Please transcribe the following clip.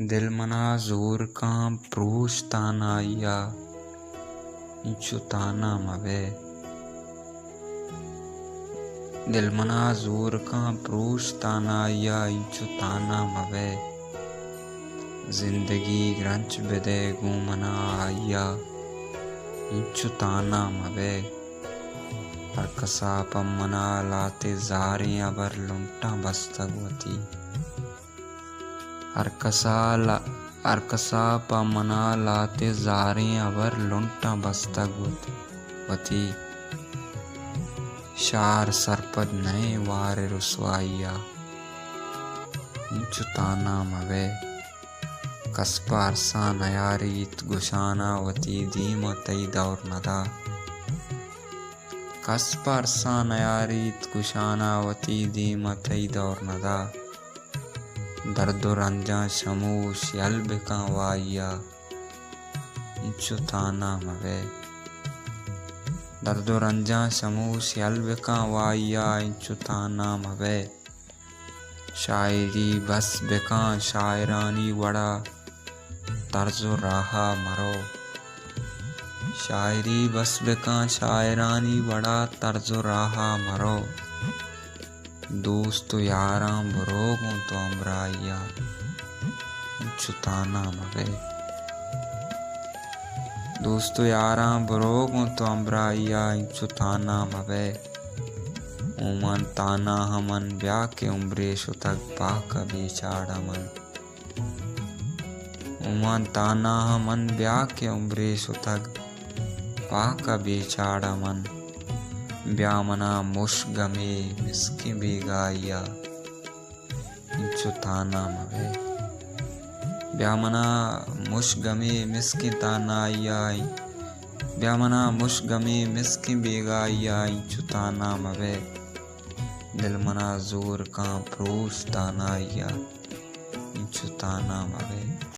दिल मना जोर कां प्रूश तानाया इंचु ताना मवे। दिल मना जोर कां प्रूश तानाया इंचु ताना मवे। जिंदगी ग्रंच बेदे गुमना आया इंचु ताना मवे। हर कसा पमना लाते जारे अबर लुंटा बस्तगवती। हर कसा पमना लाते जारे अबर लुंटा बस्तगवती। शार सरपद नए वारे रुसवाइया इंचु ताना मवे। कसपा अरसा नयारीत गुशाना वती दीम तई दौर नदा। कसपा अरसा नयारीत गुशाना वती दीम तई दौर नदा। दर्दो रंजा शमूश यल्बिका वाइया इंचु ताना मवे। दर्दो रंजा शमूश यल्बिका वाइया इंचु ताना मवे। शायरी बस बेका शायरानी वड़ा तर्जो राहा मरो। शायरी बस बेका शायरानी वड़ा तर्जो राहा मरो। दोस्त यारा बरोगों तो अमराइया इंचु ताना मवे। दोस्त यारा बरोगों तो अमराइया इंचु ताना मवे। उमन ताना हमन ब्याह के उम्रे शुतक पाक बेचाड़ा मन। उमन ताना हमन ब्याह के उम्रे शुतक पाक बेचाड़ा मन। ब्यामना मुशगमे मिसकी बेगाइया इंचु ताना मवे। ब्यामना मुशगमे मिसकी तानाइया। ब्यामना मुशगमे मिसकी बेगाइया इंचु ताना मवे। दिल मना जोर कां प्रोश तानाइया इंचु ताना मवे।